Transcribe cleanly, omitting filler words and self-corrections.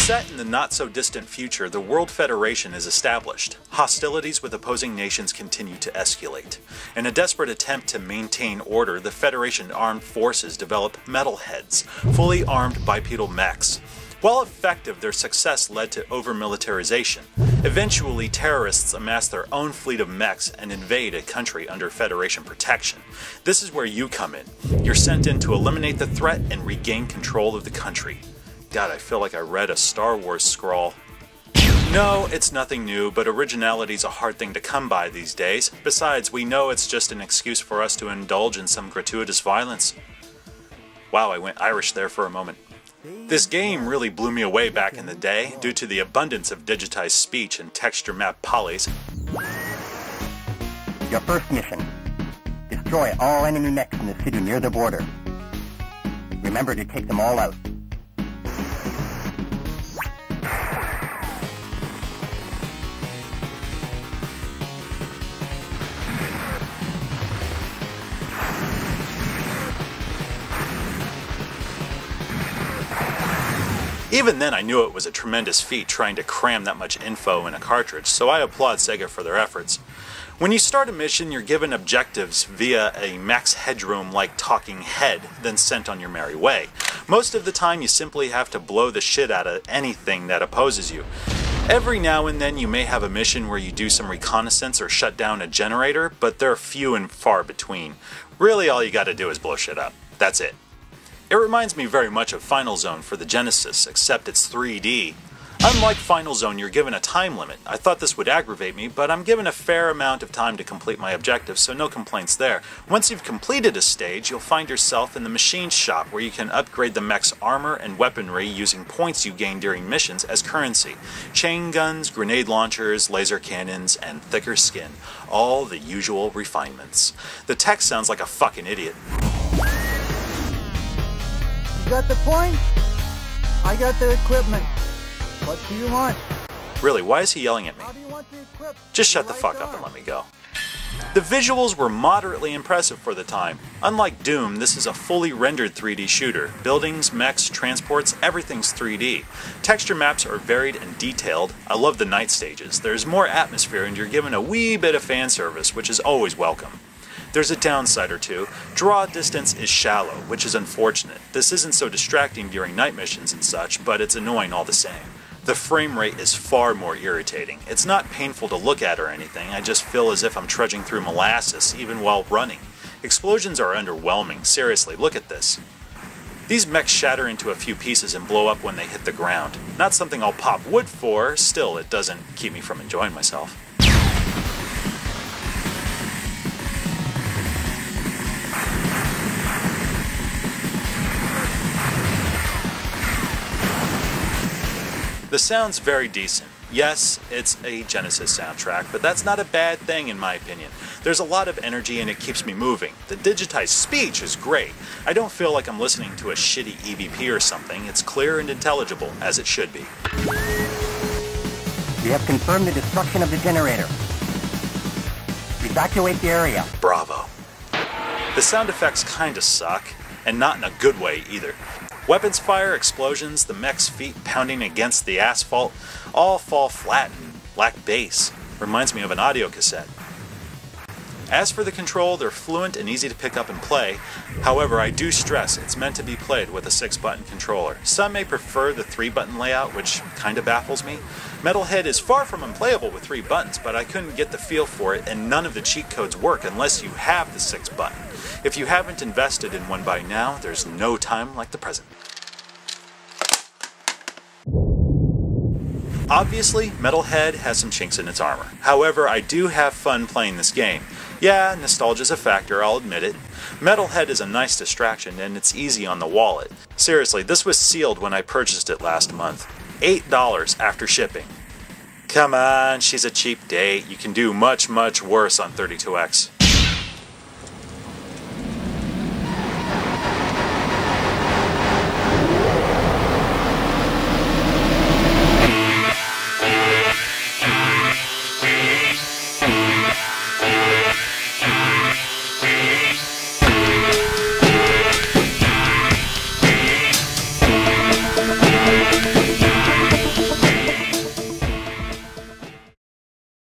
Set in the not-so-distant future, the World Federation is established. Hostilities with opposing nations continue to escalate. In a desperate attempt to maintain order, the Federation armed forces develop metalheads, fully armed bipedal mechs. While effective, their success led to over-militarization. Eventually, terrorists amass their own fleet of mechs and invade a country under Federation protection. This is where you come in. You're sent in to eliminate the threat and regain control of the country. God, I feel like I read a Star Wars scroll. No, it's nothing new, but originality's a hard thing to come by these days. Besides, we know it's just an excuse for us to indulge in some gratuitous violence. Wow, I went Irish there for a moment. This game really blew me away back in the day due to the abundance of digitized speech and texture map polys. Your first mission. Destroy all enemy mechs in the city near the border. Remember to take them all out. Even then I knew it was a tremendous feat trying to cram that much info in a cartridge, so I applaud Sega for their efforts. When you start a mission, you're given objectives via a max headroom-like talking head, then sent on your merry way. Most of the time you simply have to blow the shit out of anything that opposes you. Every now and then you may have a mission where you do some reconnaissance or shut down a generator, but they're few and far between. Really all you gotta do is blow shit up. That's it. It reminds me very much of Final Zone for the Genesis, except it's 3D. Unlike Final Zone, you're given a time limit. I thought this would aggravate me, but I'm given a fair amount of time to complete my objectives, so no complaints there. Once you've completed a stage, you'll find yourself in the machine shop, where you can upgrade the mech's armor and weaponry using points you gain during missions as currency. Chain guns, grenade launchers, laser cannons, and thicker skin. All the usual refinements. The text sounds like a fucking idiot. You got the points? I got the equipment. What do you want? Really, why is he yelling at me? How do you want the equipment? Just shut the fuck up and let me go. The visuals were moderately impressive for the time. Unlike Doom, this is a fully rendered 3D shooter. Buildings, mechs, transports, everything's 3D. Texture maps are varied and detailed. I love the night stages. There's more atmosphere and you're given a wee bit of fan service, which is always welcome. There's a downside or two. Draw distance is shallow, which is unfortunate. This isn't so distracting during night missions and such, but it's annoying all the same. The frame rate is far more irritating. It's not painful to look at or anything, I just feel as if I'm trudging through molasses, even while running. Explosions are underwhelming, seriously, look at this. These mechs shatter into a few pieces and blow up when they hit the ground. Not something I'll pop wood for, still it doesn't keep me from enjoying myself. The sound's very decent. Yes, it's a Genesis soundtrack, but that's not a bad thing in my opinion. There's a lot of energy and it keeps me moving. The digitized speech is great. I don't feel like I'm listening to a shitty EVP or something. It's clear and intelligible, as it should be. We have confirmed the destruction of the generator. Evacuate the area. Bravo. The sound effects kinda suck, and not in a good way either. Weapons fire, explosions, the mech's feet pounding against the asphalt, all fall flat and lack bass. Reminds me of an audio cassette. As for the control, they're fluent and easy to pick up and play. However, I do stress it's meant to be played with a 6-button controller. Some may prefer the 3-button layout, which kinda baffles me. Metalhead is far from unplayable with 3 buttons, but I couldn't get the feel for it, and none of the cheat codes work unless you have the 6-button. If you haven't invested in one by now, there's no time like the present. Obviously, Metalhead has some chinks in its armor. However, I do have fun playing this game. Yeah, nostalgia's a factor, I'll admit it. Metalhead is a nice distraction, and it's easy on the wallet. Seriously, this was sealed when I purchased it last month. $8 after shipping. Come on, she's a cheap date. You can do much, much worse on 32X.